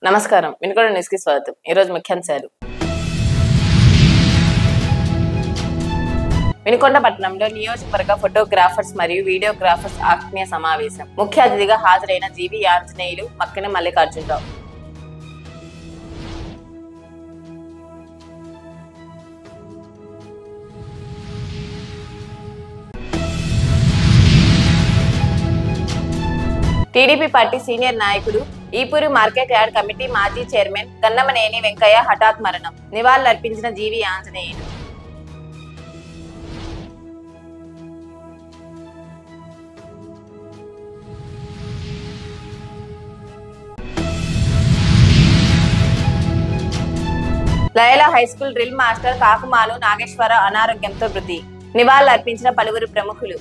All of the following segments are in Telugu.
నమస్కారం, వినుకొండ న్యూస్ కి స్వాగతం. ఈరోజు ముఖ్యాంశాలు. వినుకొండ పట్టణంలో నియోజకవర్గ ఫోటోగ్రాఫర్స్ మరియు వీడియోగ్రాఫర్స్ ఆత్మీయ సమావేశం. ముఖ్య అతిథిగా హాజరైన GV Anjaneyulu, Makkena Mallikarjunarao. TDP party senior నాయకుడు, ఈపూరు మార్కెట్ యార్డ్ కమిటీ మాజీ చైర్మన్ గన్నమనేని వెంకయ్య హఠాత్ మరణం. నివాళులర్పించిన GV Anjaneyulu. Loyola high school drill master Kakumanu Nageswara అనారోగ్యంతో మృతి. నివాళులర్పించిన పలువురు ప్రముఖులు.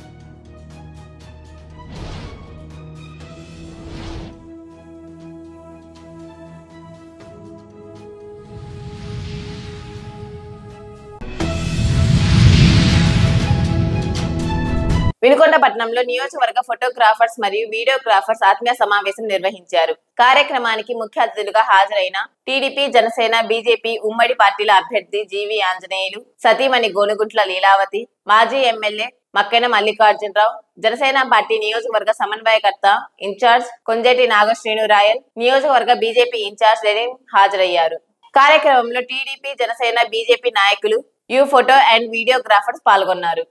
వినుకొండ పట్టణంలో నియోజకవర్గ ఫోటోగ్రాఫర్స్ మరియు వీడియోగ్రాఫర్స్ ఆత్మీయ సమావేశం నిర్వహించారు. కార్యక్రమానికి ముఖ్య అతిథులుగా హాజరైన టీడీపీ, జనసేన, బీజేపీ ఉమ్మడి పార్టీల అభ్యర్థి జీవి ఆంజనేయులు, సతీమణి గోనుగుంట్ల లీలావతి, మాజీ ఎమ్మెల్యే మక్కెన మల్లికార్జునరావు, జనసేన పార్టీ నియోజకవర్గ సమన్వయకర్త ఇన్ఛార్జ్ కొంజేటి నాగశ్రీను రాయల్, నియోజకవర్గ బీజేపీ ఇన్ఛార్జ్ లెనిన్ హాజరయ్యారు. కార్యక్రమంలో టీడీపీ, జనసేన, బీజేపీ నాయకులు, యూ ఫోటో అండ్ వీడియోగ్రాఫర్స్ పాల్గొన్నారు.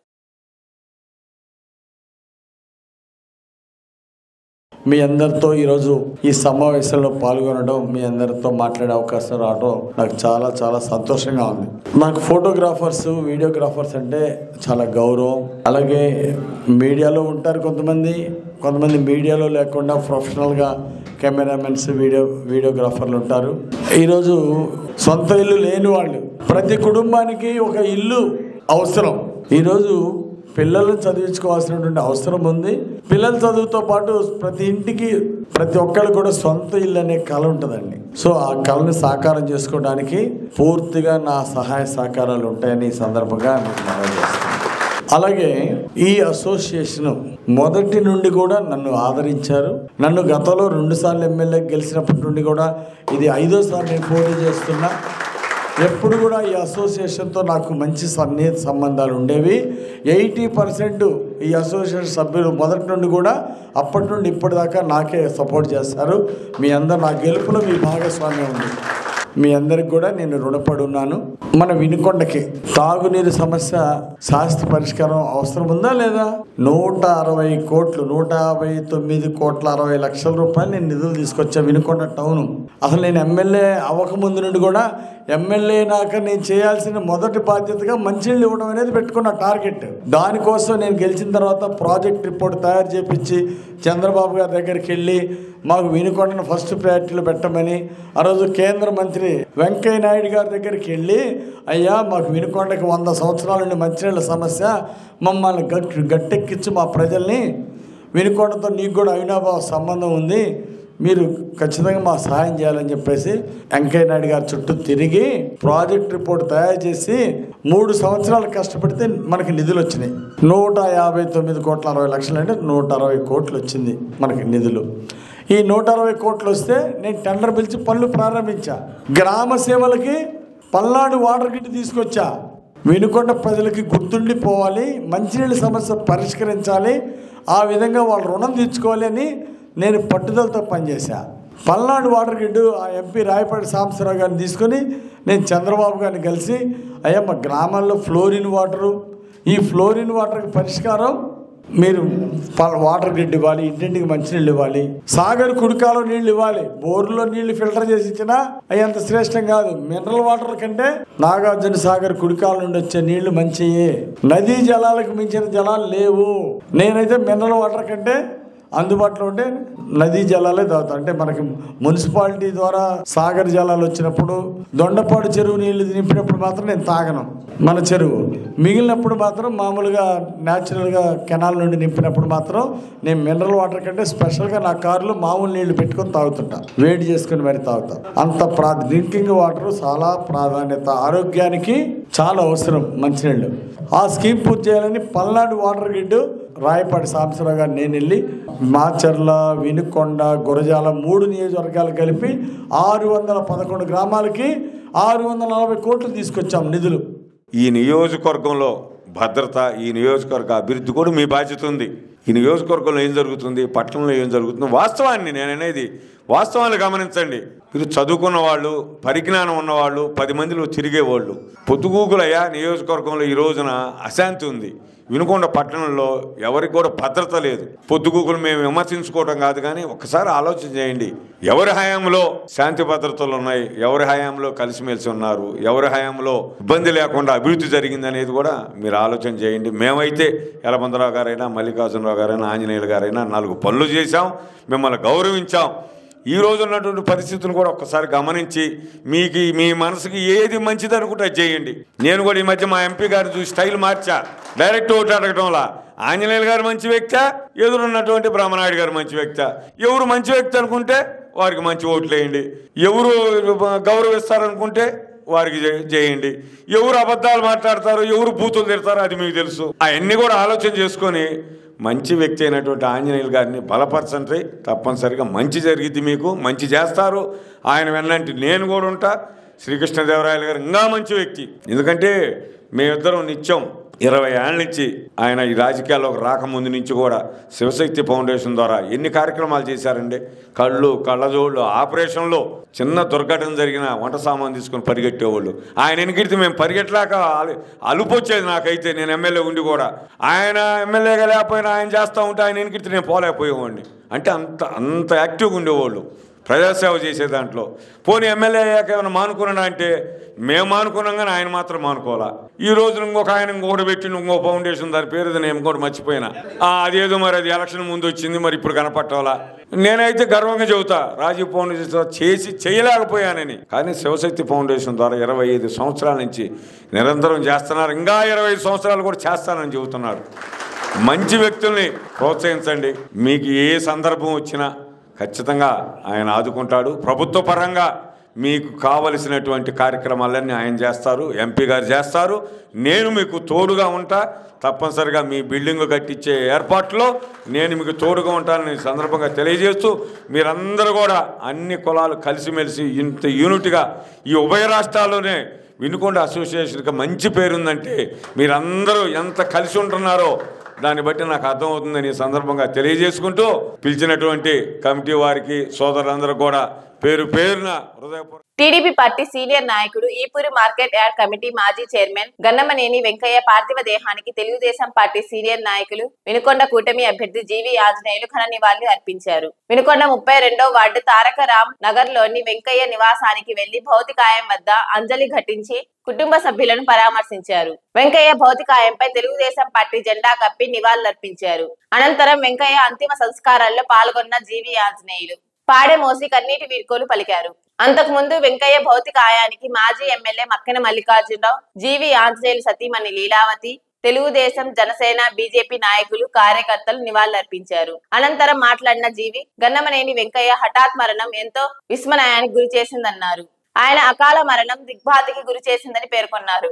మీ అందరితో ఈరోజు ఈ సమావేశంలో పాల్గొనడం, మీ అందరితో మాట్లాడే అవకాశం రావడం నాకు చాలా చాలా సంతోషంగా ఉంది. నాకు ఫోటోగ్రాఫర్స్, వీడియోగ్రాఫర్స్ అంటే చాలా గౌరవం. అలాగే మీడియాలో ఉంటారు కొంతమంది మీడియాలో లేకుండా ప్రొఫెషనల్గా కెమెరామెన్స్, వీడియోగ్రాఫర్లు ఉంటారు. ఈరోజు సొంత ఇల్లు లేని వాళ్ళు, ప్రతి కుటుంబానికి ఒక ఇల్లు అవసరం. ఈరోజు పిల్లలను చదివించుకోవాల్సినటువంటి అవసరం ఉంది. పిల్లల చదువుతో పాటు ప్రతి ఇంటికి, ప్రతి ఒక్కరికి కూడా సొంత ఇల్లు అనే కళ ఉంటుందండి. సో ఆ కళని సాకారం చేసుకోవడానికి పూర్తిగా నా సహాయ సహకారాలు ఉంటాయని ఈ సందర్భంగా నేను మనవి చేస్తాను. అలాగే ఈ అసోసియేషన్ మొదటి నుండి కూడా నన్ను ఆదరించారు. నన్ను గతంలో 2 సార్లు ఎమ్మెల్యే గెలిచినప్పటి నుండి కూడా ఇది 5వ సారి నేను పోటీ చేస్తున్నా. ఎప్పుడు కూడా ఈ అసోసియేషన్తో నాకు మంచి సన్నిహిత సంబంధాలు ఉండేవి. 80% ఈ అసోసియేషన్ సభ్యులు మొదటి నుండి కూడా అప్పటి నుండి ఇప్పటిదాకా నాకే సపోర్ట్ చేస్తారు. మీ అందరు నా గెలుపులో మీ భాగస్వామ్యం ఉంది. మీ అందరికి కూడా నేను రుణపడి ఉన్నాను. మన వినుకొండకి తాగునీరు సమస్య శాశ్వత పరిష్కారం అవసరం ఉందా లేదా? 160 కోట్లు, 159 కోట్ల 60 లక్షల రూపాయలు నేను నిధులు తీసుకొచ్చా వినుకొండ టౌను. అసలు నేను ఎమ్మెల్యే అవ్వకముందు నుండి కూడా ఎమ్మెల్యే నాక నేను చేయాల్సిన మొదటి బాధ్యతగా మంచినీళ్ళు ఇవ్వడం అనేది పెట్టుకున్న టార్గెట్. దానికోసం నేను గెలిచిన తర్వాత ప్రాజెక్ట్ రిపోర్ట్ తయారు చేపించి చంద్రబాబు గారి దగ్గరికి వెళ్ళి మాకు వినుకొండను ఫస్ట్ ప్రయారిటీలో పెట్టమని, ఆ రోజు కేంద్ర మంత్రి వెంకయ్య నాయుడు గారి దగ్గరికి వెళ్ళి, అయ్యా మాకు వినుకొండకి 100 సంవత్సరాల నుండి మంచినీళ్ళ సమస్య, మమ్మల్ని గట్టెక్కించి మా ప్రజల్ని, వినుకొండతో నీకు కూడా అవినాభావ సంబంధం ఉంది, మీరు ఖచ్చితంగా మా సహాయం చేయాలని చెప్పేసి వెంకయ్య నాయుడు గారి చుట్టూ తిరిగి ప్రాజెక్ట్ రిపోర్ట్ తయారు చేసి 3 సంవత్సరాలు కష్టపడితే మనకి నిధులు వచ్చినాయి. 159 కోట్ల 60 లక్షలు అంటే 160 కోట్లు వచ్చింది మనకి నిధులు. ఈ 160 కోట్లు వస్తే నేను టెండర్ పిలిచి పనులు ప్రారంభించా. గ్రామ సేవలకి పల్నాడు వాటర్ గిట్ తీసుకొచ్చా. వినుకొండ ప్రజలకి గుర్తుండిపోవాలి, మంచినీళ్ళ సమస్య పరిష్కరించాలి, ఆ విధంగా వాళ్ళు రుణం తీర్చుకోవాలి అని నేను పట్టుదలతో పనిచేశా. పల్నాడు వాటర్ గిడ్డు ఆ ఎంపీ రాయపాటి సాంబశివరావు గారిని తీసుకొని నేను చంద్రబాబు గారిని కలిసి, అయ్యా మా గ్రామాల్లో ఫ్లోరిన్ వాటరు, ఈ ఫ్లోరిన్ వాటర్కి పరిష్కారం మీరు వాటర్ గ్రిడ్ ఇవ్వాలి, ఇంటింటికి మంచినీళ్ళు ఇవ్వాలి, సాగర్ కుడికాలో నీళ్ళు ఇవ్వాలి, బోర్లో నీళ్లు ఫిల్టర్ చేసి ఇచ్చినా అవి అంత శ్రేష్టం కాదు. మినరల్ వాటర్ కంటే నాగార్జున సాగర్ కుడికాల నుండి వచ్చే నీళ్లు మంచియే. నదీ జలాలకు మించిన జలాలు లేవు. నేనైతే మినరల్ వాటర్ కంటే అందుబాటులో ఉంటే నదీ జలాలే తాగుతాం. అంటే మనకి మున్సిపాలిటీ ద్వారా సాగర్ జలాలు వచ్చినప్పుడు, దొండపాడు చెరువు నీళ్లు నింపినప్పుడు మాత్రం నేను తాగను మన చెరువు. మిగిలినప్పుడు మాత్రం మామూలుగా న్యాచురల్గా కెనాల్ నుండి నింపినప్పుడు మాత్రం నేను మినరల్ వాటర్ కంటే స్పెషల్గా నా కారులో మామూలు నీళ్లు పెట్టుకొని తాగుతుంటా, వేడి చేసుకుని మరి తాగుతా. అంత డ్రింకింగ్ వాటర్ చాలా ప్రాధాన్యత, ఆరోగ్యానికి చాలా అవసరం మంచినీళ్ళు. ఆ స్కీమ్ పూర్తి చేయాలని పల్నాడు వాటర్ గ్రిడ్ రాయపాటి సాంబశివరావు గారు నేను వెళ్ళి మాచర్ల, వినుకొండ, గురజాల 3 నియోజకవర్గాలు కలిపి 611 గ్రామాలకి 640 కోట్లు తీసుకొచ్చాం నిధులు. ఈ నియోజకవర్గంలో భద్రత, ఈ నియోజకవర్గ అభివృద్ధి కూడా మీ బాధ్యత ఉంది. ఈ నియోజకవర్గంలో ఏం జరుగుతుంది, పట్టణంలో ఏం జరుగుతుంది, వాస్తవాన్ని నేను అనేది వాస్తవాన్ని గమనించండి. మీరు చదువుకున్న వాళ్ళు, పరిజ్ఞానం ఉన్నవాళ్ళు, 10 మందిలో తిరిగేవాళ్ళు. పొద్దుగూకులయ్యా నియోజకవర్గంలో ఈ రోజున అశాంతి ఉంది. వినుకొండ పట్టణంలో ఎవరికి కూడా భద్రత లేదు. పొద్దుగూకులు మేము విమర్శించుకోవడం కాదు, కానీ ఒక్కసారి ఆలోచన చేయండి. ఎవరి హయాంలో శాంతి భద్రతలు ఉన్నాయి, ఎవరి హయాంలో కలిసిమెలిసి ఉన్నారు, ఎవరి హయాంలో ఇబ్బంది లేకుండా అభివృద్ధి జరిగింది అనేది కూడా మీరు ఆలోచన చేయండి. మేమైతే యలమందరావు గారైనా, మల్లికార్జునరావు గారైనా, ఆంజనేయులు గారైనా 4 పనులు చేశాం, మిమ్మల్ని గౌరవించాం. ఈ రోజు ఉన్నటువంటి పరిస్థితులను కూడా ఒక్కసారి గమనించి మీకు మీ మనసుకి ఏది మంచిది అనుకుంటే అది చేయండి. నేను కూడా ఈ మధ్య మా ఎంపీ గారు చూసి స్టైల్ మార్చా. డైరెక్ట్ ఓటు అడగటంలా ఆంజనేయులు గారు మంచి వ్యక్తి, ఎదురున్నటువంటి బ్రహ్మనాయుడు గారు మంచి వ్యక్తి. ఎవరు మంచి వ్యక్తి అనుకుంటే వారికి మంచి ఓట్లు వేయండి, ఎవరు గౌరవిస్తారనుకుంటే వారికి చేయండి. ఎవరు అబద్ధాలు మాట్లాడతారో, ఎవరు బూతులు తిడతారో అది మీకు తెలుసు. అవన్నీ కూడా ఆలోచన చేసుకొని మంచి వ్యక్తి అయినటువంటి ఆంజనేయులు గారిని బలపరచండి. తప్పనిసరిగా మంచి జరిగిద్ది, మీకు మంచి చేస్తారు. ఆయన వెన్నంటి నేను కూడా ఉంటా. శ్రీకృష్ణదేవరాయలు గారు ఇంకా మంచి వ్యక్తి. ఎందుకంటే మేమిద్దరం నిత్యం 20 ఏళ్ళ నుంచి ఆయన ఈ రాజకీయాల్లోకి రాకముందు నుంచి కూడా శివశక్తి ఫౌండేషన్ ద్వారా ఎన్ని కార్యక్రమాలు చేశారండి. కళ్ళజోళ్ళు ఆపరేషన్లో చిన్న దుర్ఘటన జరిగిన వంట సామాన్ తీసుకొని పరిగెట్టేవాళ్ళు. ఆయన వెనుకడితే మేము పరిగెట్టలేక అలుపొచ్చేది నాకైతే. నేను ఎమ్మెల్యే ఉండి కూడా ఆయన ఎమ్మెల్యేగా లేకపోయినా ఆయన చేస్తూ ఉంటే ఆయన వెనుకడితే నేను పోలేకపోయేవాడిని. అంటే అంత యాక్టివ్గా ఉండేవాళ్ళు ప్రజాసేవ చేసే దాంట్లో. పోనీ ఎమ్మెల్యే అయ్యాక ఏమైనా మానుకున్నా అంటే మేము మానుకున్నాం, కానీ ఆయన మాత్రం మానుకోవాలా. ఈ రోజు ఇంకొక ఆయన ఇంకొకటి పెట్టి ఇంకో ఫౌండేషన్ దాని పేరు నేను ఇంకోటి మర్చిపోయినా. అదేదో మరి అది ఎలక్షన్ ముందు వచ్చింది, మరి ఇప్పుడు కనపట్టాలా. నేనైతే గర్వంగా చెబుతా, రాజీవ్ ఫౌండేషన్ చేయలేకపోయానని. కానీ శివశక్తి ఫౌండేషన్ ద్వారా 25 సంవత్సరాల నుంచి నిరంతరం చేస్తున్నారు. ఇంకా 25 సంవత్సరాలు కూడా చేస్తానని చెబుతున్నారు. మంచి వ్యక్తుల్ని ప్రోత్సహించండి. మీకు ఏ సందర్భం వచ్చినా ఖచ్చితంగా ఆయన ఆదుకుంటాడు. ప్రభుత్వ పరంగా మీకు కావలసినటువంటి కార్యక్రమాలన్నీ ఆయన చేస్తారు, ఎంపీ గారు చేస్తారు. నేను మీకు తోడుగా ఉంటా. తప్పనిసరిగా మీ బిల్డింగ్ కట్టించే ఏర్పాట్లో నేను మీకు తోడుగా ఉంటానని సందర్భంగా తెలియజేస్తూ, మీరందరూ కూడా అన్ని కులాలు కలిసిమెలిసి ఇంత యూనిట్గా ఈ ఉభయ రాష్ట్రాల్లోనే వినుకొండ అసోసియేషన్కి మంచి పేరుందంటే మీరందరూ ఎంత కలిసి ఉంటున్నారో దాన్ని బట్టి నాకు అర్థమవుతుందని ఈ సందర్భంగా తెలియజేసుకుంటూ, పిలిచినటువంటి కమిటీ వారికి సోదరులందరూ కూడా పేరు పేరున హృదయపూర్వక. టీడీపీ పార్టీ సీనియర్ నాయకుడు, ఈపూరి మార్కెట్ యార్డ్ కమిటీ మాజీ చైర్మన్ గన్నమనేని వెంకయ్య పార్థివ దేహానికి తెలుగుదేశం పార్టీ సీనియర్ నాయకులు, వినుకొండ కూటమి అభ్యర్థి జీవి ఆంజనేయులు ఘన నివాళులు అర్పించారు. వినుకొండ 32వ వార్డు తారకరామ్ నగర్ లోని వెంకయ్య నివాసానికి వెళ్లి భౌతికాయం వద్ద అంజలి ఘటించి కుటుంబ సభ్యులను పరామర్శించారు. వెంకయ్య భౌతికాయంపై తెలుగుదేశం పార్టీ జెండా కప్పి నివాళులర్పించారు. అనంతరం వెంకయ్య అంతిమ సంస్కారాల్లో పాల్గొన్న జీవి ఆంజనేయులు పాడె మోసి కన్నీటి వీడ్కోలు పలికారు. అంతకు ముందు వెంకయ్య భౌతికాయానికి మాజీ ఎమ్మెల్యే మక్కెన మల్లికార్జునరావు, జీవి ఆంజనేయులు సతీమణి లీలావతి, తెలుగుదేశం, జనసేన, బీజేపీ నాయకులు, కార్యకర్తలు నివాళులర్పించారు. అనంతరం మాట్లాడిన జీవి, గన్నమనేని వెంకయ్య హఠాత్ మరణం ఎంతో విస్మయానికి గురి చేసిందన్నారు. ఆయన అకాల మరణం దిగ్భ్రాంతికి గురి చేసిందని పేర్కొన్నారు.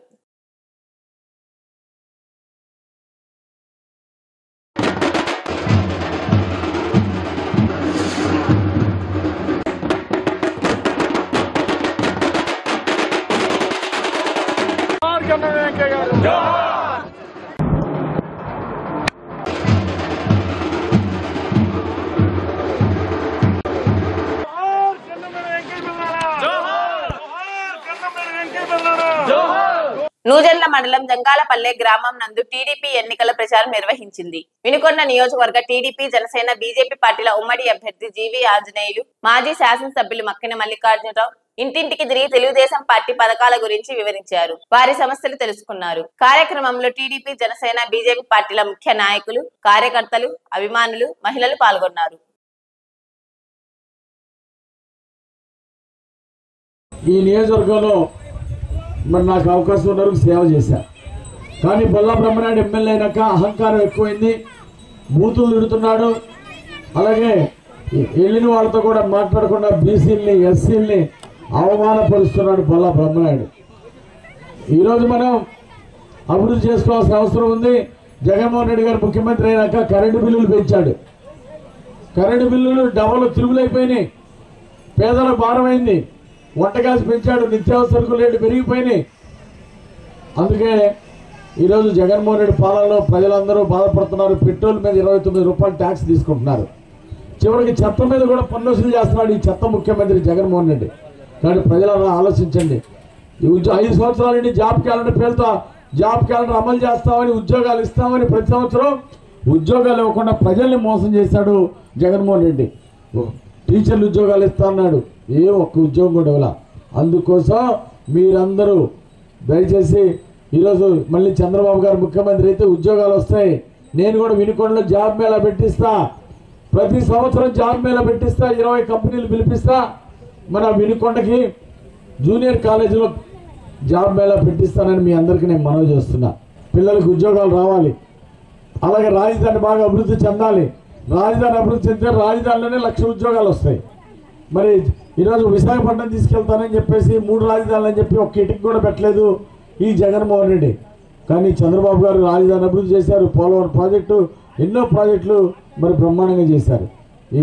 నూజెండ్ల మండలం జంగాలపల్లె గ్రామం నందు టీడీపీ ఎన్నికల ప్రచారం నిర్వహించింది. వినుకొండ నియోజకవర్గ టీడీపీ, జనసేన, బీజేపీ పార్టీల ఉమ్మడి అభ్యర్థి జీవి ఆంజనేయులు, మాజీ శాసనసభ్యులు మక్కెన మల్లికార్జునరావు ఇంటింటికి తిరిగి తెలుగుదేశం పార్టీ పథకాల గురించి వివరించారు. వారి సమస్యలు తెలుసుకున్నారు. కార్యక్రమంలో టీడీపీ, జనసేన, బీజేపీ పార్టీల ముఖ్య నాయకులు, కార్యకర్తలు, అభిమానులు, మహిళలు పాల్గొన్నారు. ఈ నియోజకవర్గంలో మరి నాకు అవకాశం ఉన్న వరకు సేవ చేశాను. కానీ బొల్లా బ్రహ్మనాయుడు ఎమ్మెల్యే అయినాక అహంకారం ఎక్కువైంది, బూతులు తిడుతున్నాడు. అలాగే వెళ్ళిన వాళ్ళతో కూడా మాట్లాడకుండా బీసీలని, ఎస్సీలని అవమానపరుస్తున్నాడు బొల్లా బ్రహ్మనాయుడు. ఈరోజు మనం అభివృద్ధి చేసుకోవాల్సిన అవసరం ఉంది. జగన్మోహన్ రెడ్డి గారు ముఖ్యమంత్రి అయినాక కరెంటు బిల్లులు పెంచాడు. కరెంటు బిల్లులు డబల్ తిరుగులైపోయినాయి. పేదల భారమైంది. వంట గ్యాస్ పెంచాడు. నిత్యావసర రేట్లు పెరిగిపోయినాయి. అందుకే ఈరోజు జగన్మోహన్ రెడ్డి పాలనలో ప్రజలందరూ బాధపడుతున్నారు. పెట్రోల్ మీద 29 రూపాయలు ట్యాక్స్ తీసుకుంటున్నారు. చివరికి చెత్త మీద కూడా పన్ను వసూలు చేస్తున్నాడు ఈ చెత్త ముఖ్యమంత్రి జగన్మోహన్ రెడ్డి. కానీ ప్రజలను ఆలోచించండి. 5 సంవత్సరాల నుండి జాబ్ క్యాలెండర్ పేరుతో జాబ్ క్యాలెండర్ అమలు చేస్తామని, ఉద్యోగాలు ఇస్తామని ప్రతి సంవత్సరం ఉద్యోగాలు ఇవ్వకుండా ప్రజల్ని మోసం చేశాడు జగన్మోహన్ రెడ్డి. టీచర్లు ఉద్యోగాలు ఇస్తా అన్నాడు. ఏ ఒక్క ఉద్యోగం కూడా ఇవ్వాల. అందుకోసం మీరందరూ దయచేసి ఈరోజు మళ్ళీ చంద్రబాబు గారు ముఖ్యమంత్రి అయితే ఉద్యోగాలు వస్తాయి. నేను కూడా వినుకొండలో జాబ్ మేళా పెట్టిస్తా. ప్రతి సంవత్సరం జాబ్ మేళా పెట్టిస్తా. 20 కంపెనీలు పిలిపిస్తా. మన వినుకొండకి జూనియర్ కాలేజీలో జాబ్ మేళా పెట్టిస్తానని మీ అందరికీ నేను మనవి చేస్తున్నా. పిల్లలకు ఉద్యోగాలు రావాలి. అలాగే రాజధాని బాగా అభివృద్ధి చెందాలి. రాజధాని అభివృద్ధి చెందితే రాజధానిలోనే 1,00,000 ఉద్యోగాలు వస్తాయి. మరి ఈరోజు విశాఖపట్నం తీసుకెళ్తానని చెప్పేసి 3 రాజధానులు అని చెప్పి ఒక్క ఇటుకు కూడా పెట్టలేదు ఈ జగన్మోహన్ రెడ్డి. కానీ చంద్రబాబు గారు రాజధాని అభివృద్ధి చేశారు. పోలవరం ప్రాజెక్టు, ఎన్నో ప్రాజెక్టులు మరి బ్రహ్మాండంగా చేశారు.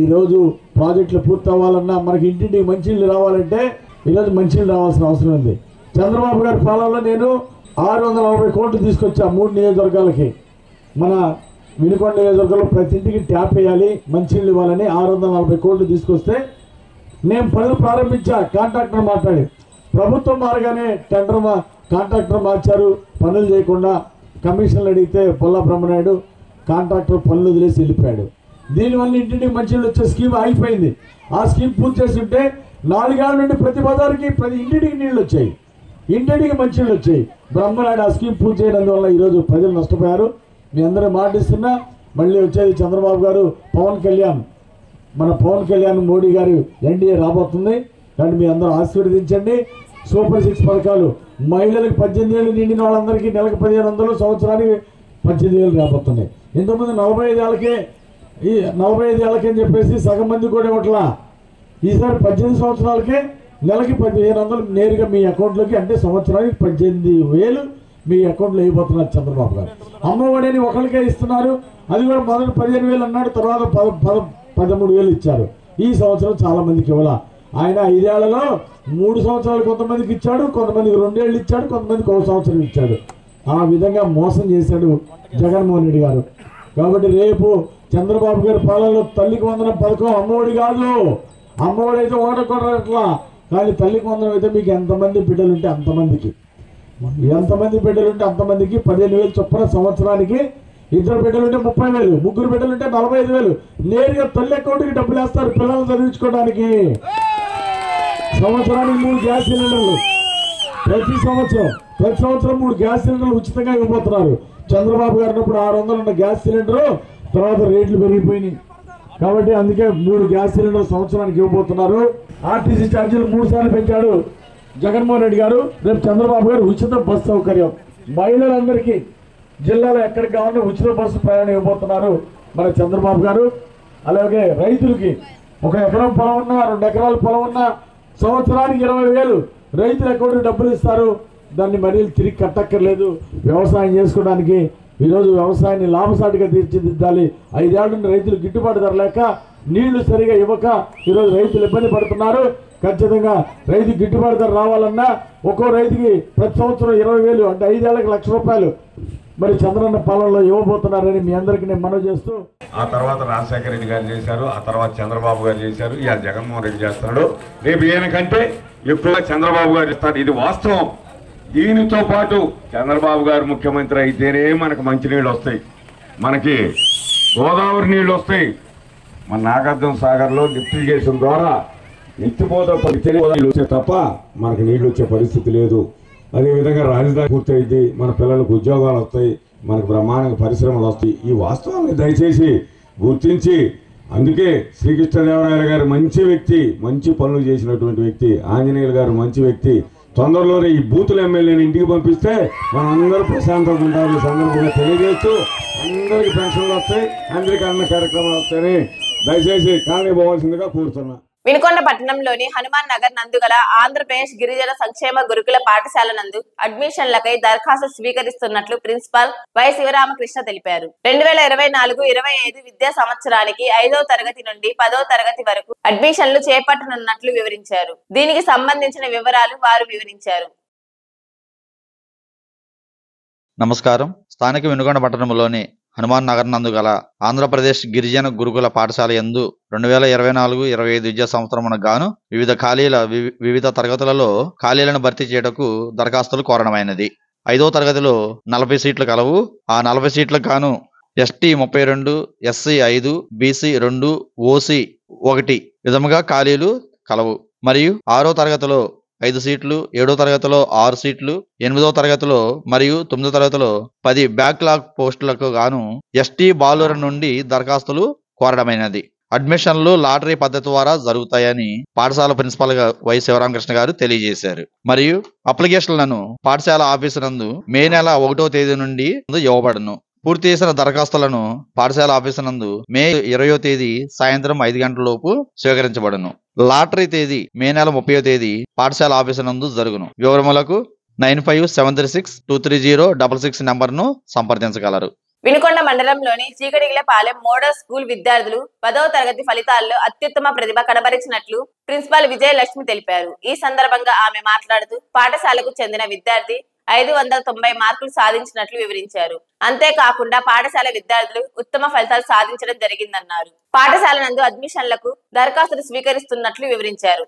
ఈరోజు ప్రాజెక్టులు పూర్తి అవ్వాలన్నా, మనకి ఇంటింటికి మంచినీళ్ళు రావాలంటే ఈరోజు మంచినీళ్ళు రావాల్సిన అవసరం ఉంది. చంద్రబాబు గారి పాలనలో నేను 640 కోట్లు తీసుకొచ్చా 3 నియోజకవర్గాలకి. మన వినుకొండ నియోజకవర్గంలో ప్రతి ఇంటికి ట్యాప్ వేయాలి, మంచినీళ్ళు ఇవ్వాలని 640 కోట్లు తీసుకొస్తే నేను పనులు ప్రారంభించా. కాంట్రాక్టర్ మాట్లాడి ప్రభుత్వం మారగానే కాంట్రాక్టర్ మార్చారు. పనులు చేయకుండా కమిషన్లు అడిగితే పొల్లా బ్రహ్మనాయుడు కాంట్రాక్టర్ పనులు వదిలేసి వెళ్ళిపోయాడు. దీనివల్ల ఇంటింటికి మంచినీళ్ళు వచ్చే స్కీమ్ ఆగిపోయింది. ఆ స్కీమ్ పూర్తి చేసి ఉంటే 4 ఏళ్ల నుండి ప్రతి బజారుకి ప్రతి ఇంటింటికి నీళ్ళు వచ్చాయి, ఇంటింటికి మంచినీళ్ళు వచ్చాయి. బ్రహ్మనాయుడు ఆ స్కీమ్ పూర్తి చేయడం ఈరోజు ప్రజలు నష్టపోయారు. మీ అందరూ మాటిస్తున్నా. మళ్ళీ వచ్చేది చంద్రబాబు గారు, పవన్ కళ్యాణ్, మన పవన్ కళ్యాణ్ మోడీ గారు ఎన్డీఏ రాబోతుంది. కానీ మీ అందరూ ఆశీర్వదించండి. సూపర్ 6 పథకాలు మహిళలకు 18 ఏళ్ళు నిండిన వాళ్ళందరికీ నెలకు 1500, సంవత్సరానికి 18 ఏళ్ళు రాబోతున్నాయి. ఇంతకుముందు 45 ఏళ్ళకే ఈ 45 ఏళ్ళకి అని చెప్పేసి సగం మంది కూడా ఇవ్వట్లా. ఈసారి 18 సంవత్సరాలకే నెలకి 1500 నేరుగా మీ అకౌంట్లోకి, అంటే సంవత్సరానికి 18,000 మీ అకౌంట్లో అయిపోతున్నారు చంద్రబాబు గారు. అమ్మఒడిని ఒకరికే ఇస్తున్నారు. అది కూడా మొదట 15,000 అన్నాడు, తర్వాత 13,000 ఇచ్చారు. ఈ సంవత్సరం చాలా మందికి ఇవ్వాల. ఆయన 5 ఏళ్లలో 3 సంవత్సరాలు కొంతమందికి ఇచ్చాడు, కొంతమందికి 2 ఏళ్ళు ఇచ్చాడు, కొంతమందికి 1 సంవత్సరం ఇచ్చాడు. ఆ విధంగా మోసం చేశాడు జగన్మోహన్ రెడ్డి గారు. కాబట్టి రేపు చంద్రబాబు గారి పాలనలో తల్లికి వందనం పథకం అమ్మఒడి కాదు. అమ్మఒడి అయితే ఒకటొకట్లా, కానీ తల్లికి వందనం అయితే మీకు ఎంతమంది బిడ్డలుంటే అంతమందికి, 15,000 చొప్పున సంవత్సరానికి. 2 బిడ్డలుంటే 30,000, 3 బిడ్డలుంటే 45,000 నేరుగా తల్లి అకౌంట్కి డబ్బులు వేస్తారు పిల్లలు చదివించుకోవడానికి. సంవత్సరానికి 3 గ్యాస్ సిలిండర్లు, ప్రతి సంవత్సరం 3 గ్యాస్ సిలిండర్లు ఉచితంగా ఇవ్వబోతున్నారు. చంద్రబాబు గారు ఉన్నప్పుడు 600 ఉన్న గ్యాస్ సిలిండరు తర్వాత రేట్లు పెరిగిపోయినాయి. కాబట్టి అందుకే 3 గ్యాస్ సిలిండర్ సంవత్సరానికి ఇవ్వబోతున్నారు. ఆర్టీసీ ఛార్జీలు 3 సార్లు పెంచాడు జగన్మోహన్ రెడ్డి గారు. రేపు చంద్రబాబు గారు ఉచిత బస్సు సౌకర్యం మహిళలందరికీ జిల్లాలో ఎక్కడికి కావాలంటే ఉచిత బస్సు ప్రయాణం ఇవ్వబోతున్నారు మన చంద్రబాబు గారు. అలాగే రైతులకి 1 ఎకరం పొలం ఉన్నా, 2 ఎకరాల పొలం ఉన్నా సంవత్సరానికి 20,000 రైతుల అకౌంట్కి డబ్బులు ఇస్తారు. దాన్ని మరీ తిరిగి కట్టక్కర్లేదు. వ్యవసాయం చేసుకోవడానికి ఈరోజు వ్యవసాయాన్ని లాభసాటిగా తీర్చిదిద్దాలి. 5 ఏళ్ల నుండి రైతులు గిట్టుబాటు ధర లేక, నీళ్లు సరిగా ఇవ్వక ఈరోజు రైతులు ఇబ్బంది పడుతున్నారు. ఖచ్చితంగా రైతు గిట్టుబాటు ధర రావాలన్నా ఒక్కో రైతుకి ప్రతి సంవత్సరం 20,000, అంటే 5 ఏళ్లకు ₹1,00,000 మరి చంద్రన్న పాలనలో ఇవ్వబోతున్నారని మీ అందరికీ నేను మనవి చేస్తూ, ఆ తర్వాత రాజశేఖర రెడ్డి గారు చేశారు, ఆ తర్వాత చంద్రబాబు గారు చేశారు, ఇవాళ జగన్మోహన్ రెడ్డి చేస్తున్నాడు. రేపు ఈయన కంటే ఎక్కువ చంద్రబాబు గారు ఇస్తారు. ఇది వాస్తవం. దీనితో పాటు చంద్రబాబు గారు ముఖ్యమంత్రి అయితేనే మనకు మంచినీళ్ళు వస్తాయి, మనకి గోదావరి నీళ్ళు వస్తాయి. మన నాగార్జున సాగర్లో లిఫ్ట్ ఇరిగేషన్ ద్వారా ఎత్తిపోత నీళ్ళు వచ్చే తప్ప మనకు నీళ్ళు వచ్చే పరిస్థితి లేదు. అదేవిధంగా రాజధాని పూర్తయింది, మన పిల్లలకు ఉద్యోగాలు వస్తాయి, మనకు బ్రహ్మాండంగా పరిశ్రమలు వస్తాయి. ఈ వాస్తవాన్ని దయచేసి గుర్తించి, అందుకే శ్రీకృష్ణదేవరాయలు గారు మంచి వ్యక్తి, మంచి పనులు చేసినటువంటి వ్యక్తి, ఆంజనేయులు గారు మంచి వ్యక్తి. తొందరలోనే ఈ బూతుల ఎమ్మెల్యేని ఇంటికి పంపిస్తే మనం అందరూ ప్రశాంతంగా ఉంటారు. ఈ సందర్భంగా తెలియజేస్తూ అందరికి పెన్షన్లు వస్తాయి, అందరికీ అన్న కార్యక్రమాలు వస్తాయని దయచేసి కాలనీ పోవాల్సిందిగా కోరుతున్నా. వినుకొండ పట్టణంలోని హనుమాన్ నగర్ నందుగల ఆంధ్రప్రదేశ్ గిరిజన సంక్షేమ గురుకుల పాఠశాల నందు అడ్మిషన్లకై దరఖాస్తు స్వీకరిస్తున్నట్లు ప్రిన్సిపాల్ వై శివరామకృష్ణ తెలిపారు. 2024-25 విద్యా సంవత్సరానికి 5వ తరగతి నుండి 10వ తరగతి వరకు అడ్మిషన్లు చేపట్టనున్నట్లు వివరించారు. దీనికి సంబంధించిన వివరాలు వారు వివరించారు. నమస్కారం. స్థానిక వినుకొండ పట్టణంలోని హనుమాన్ నగర్ నందు గల ఆంధ్రప్రదేశ్ గిరిజన గురుకుల పాఠశాల యందు 2024-25 విద్యా సంవత్సరమునకు గాను వివిధ తరగతులలో ఖాళీలను భర్తీ చేయటకు దరఖాస్తులు కోరడమైనది. 5వ తరగతిలో 40 సీట్లు కలవు. ఆ 40 సీట్లకు గాను ఎస్టీ 32, ఎస్సీ 5, బీసీ 2, ఓసీ 1 విధముగా ఖాళీలు కలవు. మరియు 6వ తరగతిలో 5 సీట్లు, 7వ తరగతిలో 6 సీట్లు, 8వ తరగతిలో మరియు 9వ తరగతిలో 10 బ్యాక్లాగ్ పోస్టులకు గాను ఎస్టీ బాలుర నుండి దరఖాస్తులు కోరడమైనది. అడ్మిషన్లు లాటరీ పద్ధతి ద్వారా జరుగుతాయని పాఠశాల ప్రిన్సిపాల్ వై శివరామకృష్ణ గారు తెలియజేశారు. మరియు అప్లికేషన్లను పాఠశాల ఆఫీసు నందు మే నెల 1వ తేదీ నుండి ఇవ్వబడును. పూర్తి చేసిన దరఖాస్తులను పాఠశాల ఆఫీసు నందు మే 20వ తేదీ సాయంత్రం 5 గంటల లోపు స్వీకరించబడును. లాటరీ తేదీ మే నెల 30వ తేదీ పాఠశాల ఆఫీసు నందు జరుగును. వివరములకు 9576230666 నంబర్ను సంప్రదించగలరు. వినుకొండ మండలంలోని చీకటిగిలపాలెం మోడల్ స్కూల్ విద్యార్థులు 10వ తరగతి ఫలితాల్లో అత్యుత్తమ ప్రతిభ కనబరిచినట్లు ప్రిన్సిపాల్ విజయలక్ష్మి తెలిపారు. ఈ సందర్భంగా ఆమె మాట్లాడుతూ పాఠశాలకు చెందిన విద్యార్థి 590 మార్కులు సాధించినట్లు వివరించారు. అంతేకాకుండా పాఠశాల విద్యార్థులు ఉత్తమ ఫలితాలు సాధించడం జరిగిందన్నారు. పాఠశాల నందు అడ్మిషన్లకు దరఖాస్తులు స్వీకరిస్తున్నట్లు వివరించారు.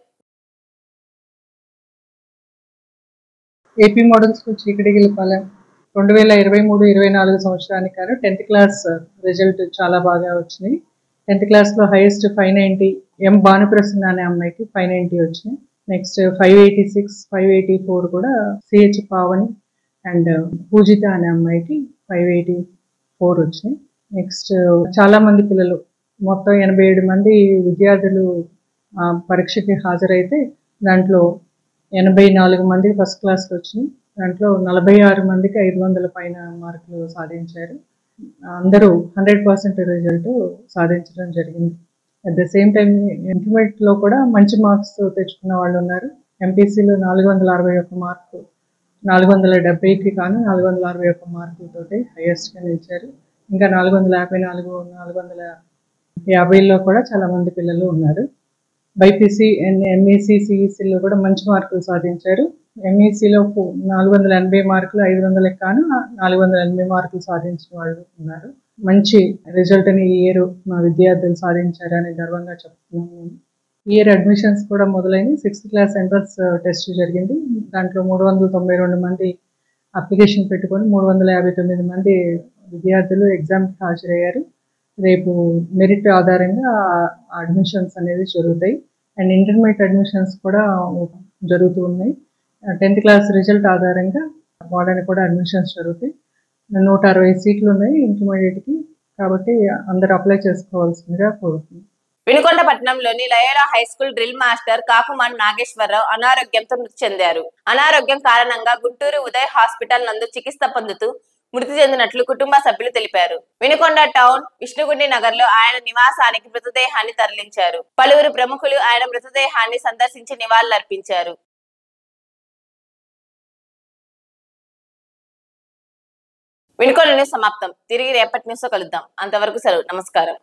ఏపీ మోడల్ స్కూల్ చీకటిగిలపాలెం 2023-24 సంవత్సరానికి 10th క్లాస్ రిజల్ట్ చాలా బాగా వచ్చినాయి. 10th క్లాస్లో హైయెస్ట్ 590, ఎం భానుప్రసన్న అనే అమ్మాయికి 590 వచ్చినాయి. నెక్స్ట్ 586, 584 కూడా సిహెచ్ పావని అండ్ పూజిత అనే అమ్మాయికి 584 వచ్చినాయి. నెక్స్ట్ చాలా మంది పిల్లలు మొత్తం 87 మంది విద్యార్థులు పరీక్షకి హాజరైతే దాంట్లో 84 మందికి ఫస్ట్ క్లాస్లో వచ్చినాయి. దాంట్లో 46 మందికి 500 పైన మార్కులు సాధించారు. అందరూ 100% రిజల్ట్ సాధించడం జరిగింది. అట్ ద సేమ్ టైం ఇంటర్మీడియట్లో కూడా మంచి మార్క్స్ తెచ్చుకున్న వాళ్ళు ఉన్నారు. ఎంపీసీలో 461 మార్కు, 470కి కాను 461 మార్కులతోటి హైయెస్ట్గా నిలిచారు. ఇంకా 454, 450లో కూడా చాలా మంది పిల్లలు ఉన్నారు. బైపీసీ అండ్ ఎంఈసీ, సిఈసీలో కూడా మంచి మార్కులు సాధించారు. ఎంఈసీలో 480 మార్కులు, 500కి కాను 480 మార్కులు సాధించిన వాళ్ళు ఉన్నారు. మంచి రిజల్ట్ని ఈ ఇయర్ మా విద్యార్థులు సాధించారని గర్వంగా చెప్తున్నాము. ఈ ఇయర్ అడ్మిషన్స్ కూడా మొదలైన 6th క్లాస్ ఎంట్రన్స్ టెస్ట్ జరిగింది. దాంట్లో 392 మంది అప్లికేషన్ పెట్టుకొని 359 మంది విద్యార్థులు ఎగ్జామ్కి హాజరయ్యారు. రేపు మెరిట్ ఆధారంగా అడ్మిషన్స్ అనేది జరుగుతాయి. అండ్ ఇంటర్మీడియట్ అడ్మిషన్స్ కూడా జరుగుతూ ఉన్నాయి. 10th క్లాస్ రిజల్ట్ ఆధారంగా వాళ్ళని కూడా అడ్మిషన్స్ జరుగుతాయి. 160 సీట్లు ఉన్నాయి ఇంటర్మీడియట్కి. కాబట్టి అందరూ అప్లై చేసుకోవాల్సిందిగా కోరుతున్నాం. వినుకొండ పట్టణంలోని Loyola high school drill master Kakuman Nageswararao అనారోగ్యంతో మృతి చెందారు. అనారోగ్యం కారణంగా గుంటూరు ఉదయ్ హాస్పిటల్ నందు చికిత్స పొందుతూ మృతి చెందినట్లు కుటుంబ సభ్యులు తెలిపారు. వినుకొండ టౌన్ విష్ణుగుండి నగర్ లో ఆయన నివాసానికి మృతదేహాన్ని తరలించారు. పలువురు ప్రముఖులు ఆయన మృతదేహాన్ని సందర్శించి నివాళులర్పించారు. వినుకొండ న్యూస్ సమాప్తం. తిరిగి రేపటి న్యూస్ లో కలుద్దాం. అంతవరకు సెలవు. నమస్కారం.